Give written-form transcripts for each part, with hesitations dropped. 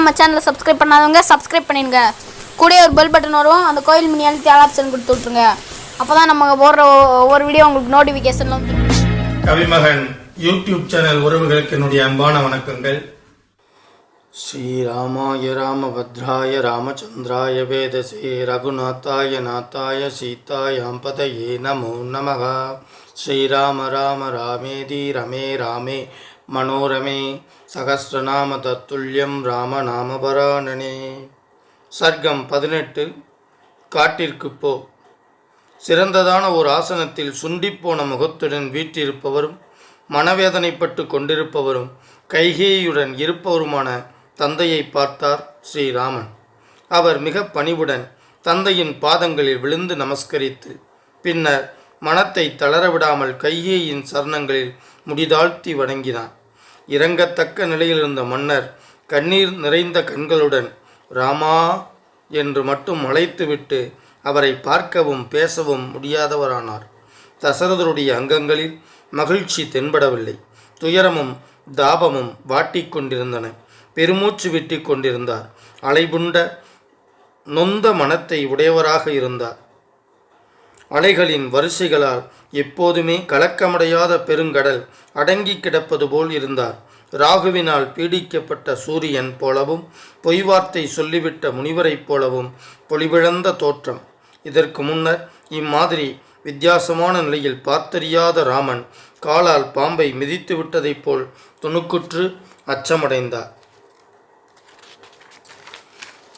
நம்ம சேனலை சப்ஸ்கிரைப் பண்ணாதவங்க சப்ஸ்கிரைப் பண்ணிடுங்க. கூட ஒரு பெல் பட்டன் வரும், அந்த கோயில் மணி அழுத்தி ஆல் ஆப்ஷன் கொடுத்து விட்ருங்க. அப்போ தான் நம்ம போடுற ஒவ்வொரு வீடியோ உங்களுக்கு நோட்டிஃபிகேஷன் வந்து. கவிமகன் யூடியூப் சேனல் உறவுகளுக்கு என்னுடைய அன்பான வணக்கங்கள். ஸ்ரீராமாய ராமபத்ராய ராமச்சந்திராய வேதசே ரகுநாத்தாய நாத்தாய சீதாயாம் பதயே நமோ நமः. ஸ்ரீராம ராம ராமேதி ரமே ராமே மனோரமே சகஸ்ரநாம தத்துல்யம் ராமநாமபராணனே. சர்க்கம் 18. காட்டிற்கு போ. சிறந்ததான ஒரு ஆசனத்தில் சுண்டிப்போன முகத்துடன் வீற்றிருப்பவரும் மனவேதனைப்பட்டு கொண்டிருப்பவரும் கைகேயுடன் இருப்பவருமான தந்தையை பார்த்தார் ஸ்ரீராமன். அவர் மிக பணிவுடன் தந்தையின் பாதங்களில் விழுந்து நமஸ்கரித்து பின்னர் மனத்தை தளரவிடாமல் கைகேயின் சரணங்களில் முடிதாழ்த்தி வணங்கினார். இறங்கத்தக்க நிலையில் இருந்த மன்னர் கண்ணீர் நிறைந்த கண்களுடன் ராமா என்று மட்டும் அழைத்துவிட்டு அவரை பார்க்கவும் பேசவும் முடியாதவரானார். தசரதருடைய அங்கங்களில் மகிழ்ச்சி தென்படவில்லை. துயரமும் தாபமும் வாட்டிக்கொண்டிருந்தன. பெருமூச்சு விட்டு கொண்டிருந்தார். அலைபுண்ட நொந்த மனத்தை உடையவராக இருந்தார். அலைகளின் வரிசைகளால் எப்போதுமே கலக்கமடையாத பெருங்கடல் அடங்கி கிடப்பது போல் இருந்தார். ராகுவினால் பீடிக்கப்பட்ட சூரியன் போலவும் பொய் வார்த்தை சொல்லிவிட்ட முனிவரைப் போலவும் பொலிவிழந்த தோற்றம். இதற்கு முன்னர் இம்மாதிரி வித்தியாசமான நிலையில் பார்த்தறியாத ராமன் காலால் பாம்பை மிதித்து விட்டதைப் போல் துணுக்குற்று அச்சமடைந்தார்.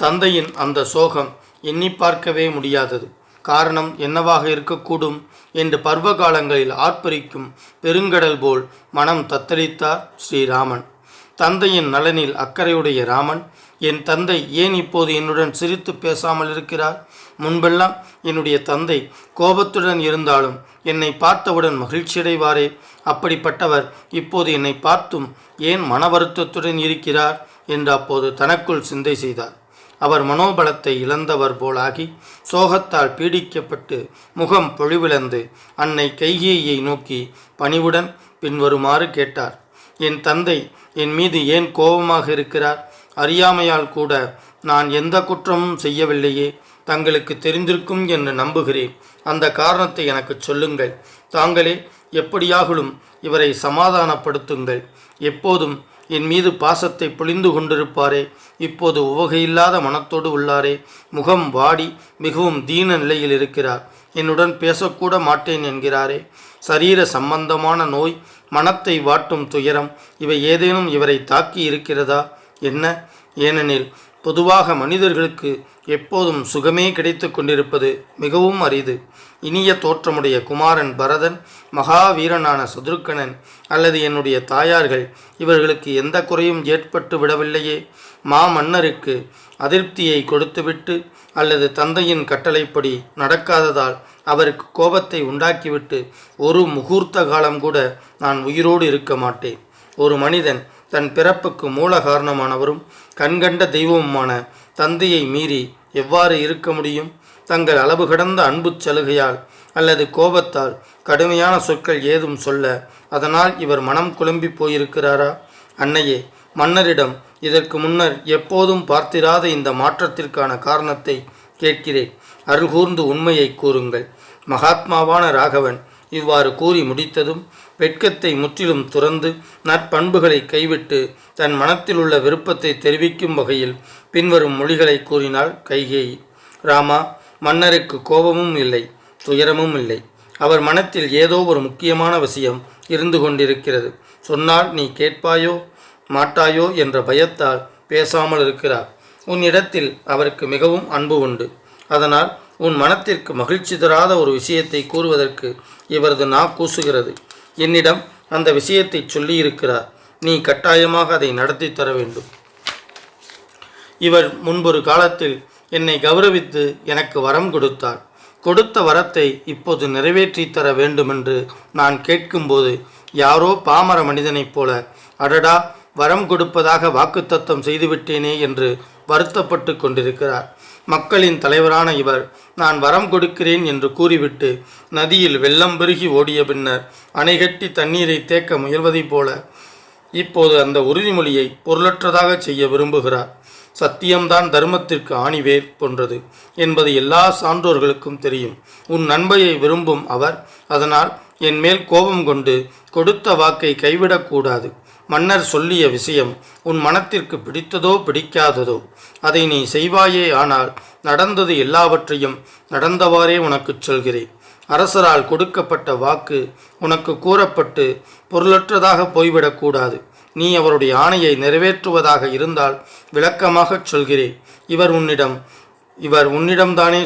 தந்தையின் அந்த சோகம் எண்ணி பார்க்கவே முடியாதது. காரணம் என்னவாக இருக்கக்கூடும் என்று பருவ காலங்களில் ஆர்ப்பரிக்கும் பெருங்கடல் போல் மனம் தத்தளித்தார் ஸ்ரீராமன். தந்தையின் நலனில் அக்கறையுடைய ராமன், என் தந்தை ஏன் இப்போது என்னுடன் சிரித்து பேசாமல் இருக்கிறார்? முன்பெல்லாம் என்னுடைய தந்தை கோபத்துடன் இருந்தாலும் என்னை பார்த்தவுடன் மகிழ்ச்சியடைவாரே. அப்படிப்பட்டவர் இப்போது என்னை பார்த்தும் ஏன் மன வருத்தத்துடன் இருக்கிறார் என்று அப்போது தனக்குள் சிந்தை செய்தார். அவர் மனோபலத்தை இழந்தவர் போலாகி சோகத்தால் பீடிக்கப்பட்டு முகம் பொழிவிழந்து அன்னை கைகேயை நோக்கி பணிவுடன் பின்வருமாறு கேட்டார். என் தந்தை என் மீது ஏன் கோபமாக இருக்கிறார்? அறியாமையால் கூட நான் எந்த குற்றமும் செய்யவில்லையே. தங்களுக்கு தெரிந்திருக்கும் என்று நம்புகிறேன். அந்த காரணத்தை எனக்கு சொல்லுங்கள். தாங்களே எப்படியாகலும் இவரை சமாதானப்படுத்துங்கள். எப்போதும் என் மீது பாசத்தை பொழிந்து கொண்டிருப்பாரே, இப்போது உவகையில்லாத மனத்தோடு உள்ளாரே. முகம் வாடி மிகவும் தீன நிலையில் இருக்கிறார். என்னுடன் பேசக்கூட மாட்டேன் என்கிறாரே. சரீர சம்பந்தமான நோய், மனத்தை வாட்டும் துயரம், இவை ஏதேனும் இவரை தாக்கி இருக்கிறதா என்ன? ஏனெனில் பொதுவாக மனிதர்களுக்கு எப்போதும் சுகமே கிடைத்து கொண்டிருப்பது மிகவும் அரிது. இனிய தோற்றமுடைய குமாரன் பரதன், மகாவீரனான சத்ருக்கனன் அல்லது என்னுடைய தாயார்கள், இவர்களுக்கு எந்த குறையும் ஏற்பட்டு விடவில்லையே. மாமன்னருக்கு அதிருப்தியை கொடுத்துவிட்டு அல்லது தந்தையின் கட்டளைப்படி நடக்காததால் அவருக்கு கோபத்தை உண்டாக்கிவிட்டு ஒரு முகூர்த்த காலம் கூட நான் உயிரோடு இருக்க மாட்டேன். ஒரு மனிதன் தன் பிறப்புக்கு மூல காரணமானவரும் கண்கண்ட தெய்வமுமான தந்தையை மீறி எவ்வாறு இருக்க முடியும்? தங்கள் அளவு கடந்த அன்பு சலுகையால் அல்லது கோபத்தால் கடுமையான சொற்கள் ஏதும் சொல்ல அதனால் இவர் மனம் குழம்பி போயிருக்கிறாரா? அன்னையே, மன்னரிடம் இதற்கு முன்னர் எப்போதும் பார்த்திராத இந்த மாற்றத்திற்கான காரணத்தை கேட்கிறேன். அருள்கூர்ந்து உண்மையை கூறுங்கள். மகாத்மாவான ராகவன் இவ்வாறு கூறி முடித்ததும் வெட்கத்தை முற்றிலும் துறந்து நற்பண்புகளை கைவிட்டு தன் மனத்தில் உள்ள விருப்பத்தை தெரிவிக்கும் வகையில் பின்வரும் மொழிகளை கூறினாள் கைகேயி. ராமா, மன்னருக்கு கோபமும் இல்லை, துயரமும் இல்லை. அவர் மனத்தில் ஏதோ ஒரு முக்கியமான விஷயம் இருந்து கொண்டிருக்கிறது. சொன்னால் நீ கேட்பாயோ மாட்டாயோ என்ற பயத்தால் பேசாமல் இருக்கிறார். உன்னிடத்தில் அவருக்கு மிகவும் அன்பு உண்டு. அதனால் உன் மனத்திற்கு மகிழ்ச்சி தராத ஒரு விஷயத்தை கூறுவதற்கு இவரது நா கூசுகிறது. என்னிடம் அந்த விஷயத்தை சொல்லியிருக்கிறார். நீ கட்டாயமாக அதை நடத்தி தர வேண்டும். இவர் முன்பொரு காலத்தில் என்னை கௌரவித்து எனக்கு வரம் கொடுத்தார். கொடுத்த வரத்தை இப்போது நிறைவேற்றி தர வேண்டுமென்று நான் கேட்கும்போது யாரோ பாமர மனிதனைப் போல, அடடா, வரம் கொடுப்பதாக வாக்குத்தத்தம் செய்துவிட்டேனே என்று வருத்தப்பட்டு கொண்டிருக்கிறார். மக்களின் தலைவரான இவர் நான் வரம் கொடுக்கிறேன் என்று கூறிவிட்டு நதியில் வெள்ளம் பெருகி ஓடிய பின்னர் அணைகட்டி தண்ணீரை தேக்க முயல்வதைப் போல இப்போது அந்த உறுதிமொழியை பொருளற்றதாக செய்ய விரும்புகிறார். சத்தியம்தான் தர்மத்திற்கு ஆணிவேர் போன்றது என்பது எல்லா சான்றோர்களுக்கும் தெரியும். உன் நன்மையை விரும்பும் அவர் அதனால் என் மேல் கோபம் கொண்டு கொடுத்த வாக்கை கைவிடக்கூடாது. மன்னர் சொல்லிய விஷயம் உன் மனத்திற்கு பிடித்ததோ பிடிக்காததோ அதை நீ செய்வாயே. ஆனால் நடந்தது எல்லாவற்றையும் நடந்தவாறே உனக்குச் சொல்கிறேன். அரசரால் கொடுக்கப்பட்ட வாக்கு உனக்கு கூறப்பட்டு பொருளற்றதாக போய்விடக்கூடாது. நீ அவருடைய ஆணையை நிறைவேற்றுவதாக இருந்தால் விளக்கமாகச் சொல்கிறேன். இவர் உன்னிடம் தானே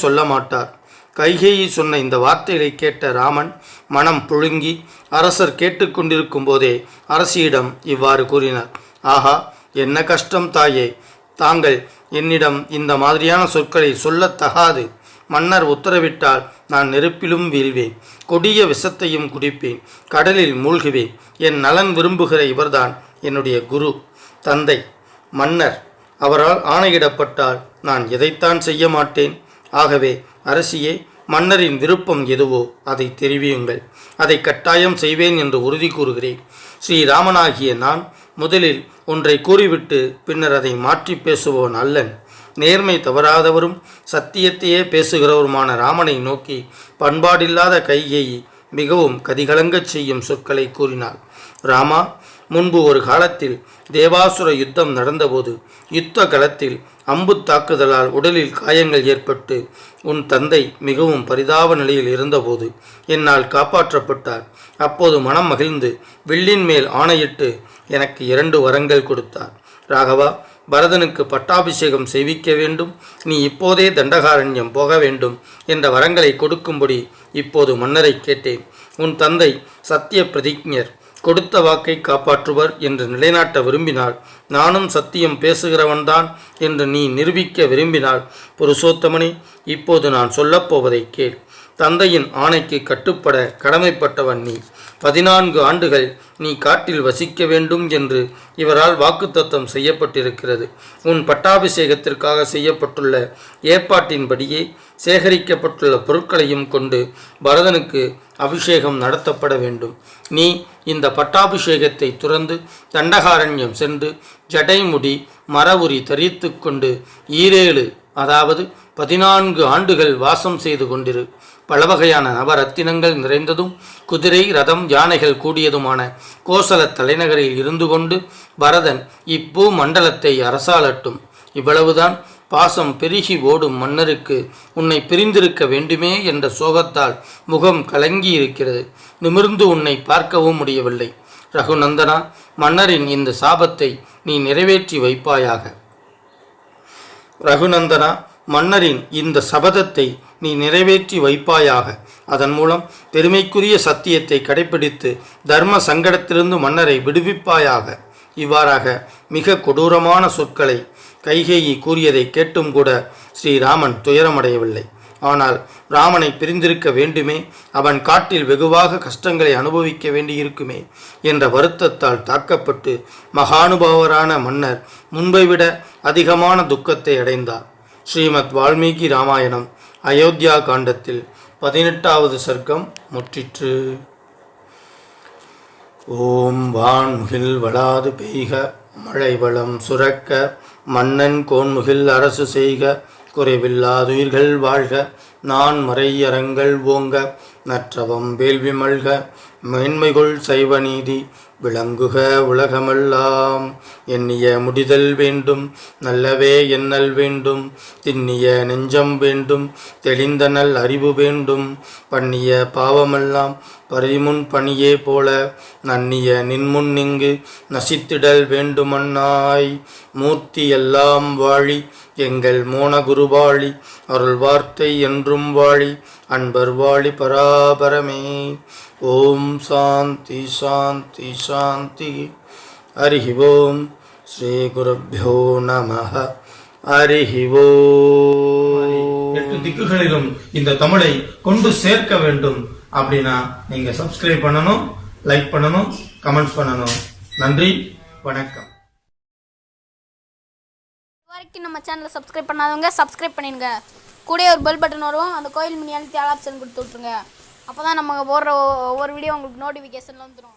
சொல்ல மாட்டார். கைகேயி சொன்ன இந்த வார்த்தைகளை கேட்ட ராமன் மனம் புழுங்கி அரசர் கேட்டுக்கொண்டிருக்கும் போதே அரசியிடம் இவ்வாறு கூறினார். ஆஹா, என்ன கஷ்டம் தாயே! தாங்கள் என்னிடம் இந்த மாதிரியான சொற்களை சொல்லத்தகாது. மன்னர் உத்தரவிட்டால் நான் நெருப்பிலும் வீழ்வேன், கொடிய விஷத்தையும் குடிப்பேன், கடலில் மூழ்குவேன். என் நலன் விரும்புகிற இவர்தான் என்னுடைய குரு, தந்தை, மன்னர். அவரால் ஆணையிடப்பட்டால் நான் எதைத்தான் செய்ய மாட்டேன். ஆகவே அரசியே, மன்னரின் விருப்பம் எதுவோ அதை தெரிவியுங்கள். அதை கட்டாயம் செய்வேன் என்று உறுதி கூறுகிறேன். ஸ்ரீராமனாகிய நான் முதலில் ஒன்றை கூறிவிட்டு பின்னர் அதை மாற்றி பேசுபவன் அல்லன். நேர்மை தவறாதவரும் சத்தியத்தையே பேசுகிறவருமான ராமனை நோக்கி பண்பாடில்லாத கைகேயி மிகவும் கதிகலங்கச் செய்யும் சொற்களை கூறினாள். ராமா, முன்பு ஒரு காலத்தில் தேவாசுர யுத்தம் நடந்தபோது யுத்த களத்தில் அம்பு தாக்குதலால் உடலில் காயங்கள் ஏற்பட்டு உன் தந்தை மிகவும் பரிதாப நிலையில் இருந்தபோது என்னால் காப்பாற்றப்பட்டார். அப்போது மனம் மகிழ்ந்து வில்லின் மேல் ஆணையிட்டு எனக்கு 2 வரங்கள் கொடுத்தார். ராகவா, பரதனுக்கு பட்டாபிஷேகம் செய்விக்க வேண்டும், நீ இப்போதே தண்டகாரண்யம் போக வேண்டும் என்ற வரங்களை கொடுக்கும்படி இப்போது மன்னரை கேட்டேன். உன் தந்தை சத்திய பிரதிஜ்ஞர், கொடுத்த வாக்கை காப்பாற்றுவர் என்று நிலைநாட்ட விரும்பினால், நானும் சத்தியம் பேசுகிறவன்தான் என்று நீ நிரூபிக்க விரும்பினால், புருஷோத்தமனே, இப்போது நான் சொல்லப்போவதை கேள். தந்தையின் ஆணைக்கு கட்டுப்பட கடமைப்பட்டவன் நீ. 14 ஆண்டுகள் நீ காட்டில் வசிக்க வேண்டும் என்று இவரால் வாக்குத்தத்தம் செய்யப்பட்டிருக்கிறது. உன் பட்டாபிஷேகத்திற்காக செய்யப்பட்டுள்ள ஏற்பாட்டின்படியே சேகரிக்கப்பட்டுள்ள பொருட்களையும் கொண்டு பரதனுக்கு அபிஷேகம் நடத்தப்பட வேண்டும். நீ இந்த பட்டாபிஷேகத்தை துறந்து தண்டகாரண்யம் சென்று ஜடைமுடி மரவுரி தரித்து கொண்டு 14 ஆண்டுகள் வாசம் செய்து கொண்டிரு. பலவகையான நவரத்தினங்கள் நிறைந்ததும் குதிரை ரதம் யானைகள் கூடியதுமான கோசல தலைநகரில் இருந்து கொண்டு பரதன் இப்பூ மண்டலத்தை அரசாளட்டும். இவ்வளவுதான். பாசம் பெருகி ஓடும் மன்னருக்கு உன்னை பிரிந்திருக்க வேண்டுமே என்ற சோகத்தால் முகம் கலங்கி இருக்கிறது. நிமிர்ந்து உன்னை பார்க்கவும் முடியவில்லை. ரகுநந்தனா, மன்னரின் இந்த சாபத்தை நீ நிறைவேற்றி வைப்பாயாக. ரகுநந்தனா, மன்னரின் இந்த சபதத்தை நீ நிறைவேற்றி வைப்பாயாக. அதன் மூலம் பெருமைக்குரிய சத்தியத்தை கடைபிடித்து தர்ம சங்கடத்திலிருந்து மன்னரை விடுவிப்பாயாக. இவ்வாறாக மிக கொடூரமான சொற்களை கைகேயி கூறியதை கேட்டும் கூட ஸ்ரீராமன் துயரமடையவில்லை. ஆனால் ராமனை பிரிந்திருக்க வேண்டுமே, அவன் காட்டில் வெகுவாக கஷ்டங்களை அனுபவிக்க வேண்டியிருக்குமே என்ற வருத்தத்தால் தாக்கப்பட்டு மகானுபாவரான மன்னர் முன்பை விட அதிகமான துக்கத்தை அடைந்தார். ஸ்ரீமத் வால்மீகி ராமாயணம் அயோத்தியா காண்டத்தில் 18வது சர்க்கம் முற்றிற்று. ஓம் வான்முகில் வளாது பெய்க, மழை வளம் சுரக்க, மன்னன் கோன்முகில் அரசு செய்க, குறைவில்லாதுயிர்கள் வாழ்க, நான் மறை அறங்கள் ஓங்க, நற்றவம் வேள்வி மல்க, மேன்மைகொள் சைவ நீதி விளங்குக உலகமெல்லாம். எண்ணிய முடிதல் வேண்டும், நல்லவே எண்ணல் வேண்டும், திண்ணிய நெஞ்சம் வேண்டும், தெளிந்த நல் அறிவு வேண்டும், பண்ணிய பாவமெல்லாம் பரிமுன் பணியே போல நன்னிய நின்முன் இங்கு நசித்திடல் வேண்டுமன்னாய். மூர்த்தி எல்லாம் வாழி எங்கள் மோனகுருவாழி, அருள் வார்த்தை என்றும் வாழி, அன்பர் வாழி பராபரமே. ஓம் சாந்தி சாந்தி சாந்தி. ஹரிஹி ஓம். ஸ்ரீ குருப்யோ நமஹ. ஹரிஹி ஓம். 8 திக்குகளிலும் இந்த தமிழை கொண்டு சேர்க்க வேண்டும் அப்படின்னா நீங்க சப்ஸ்கிரைப் பண்ணணும், லைக் பண்ணணும், கமெண்ட்ஸ் பண்ணணும். நன்றி, வணக்கம். இதுவரைக்கும் நம்ம சேனலை சப்ஸ்கிரைப் பண்ணாதவங்க சப்ஸ்கிரைப் பண்ணிடுங்க. கூடவே ஒரு பெல் பட்டன் வரும், அந்த கோயில் மணி அழுத்தி ஆல் ஆப்ஷன் கொடுத்து விட்ருங்க. அப்போ தான் நம்ம போடுற ஒவ்வொரு வீடியோ உங்களுக்கு நோட்டிஃபிகேஷனில் வந்துடும்.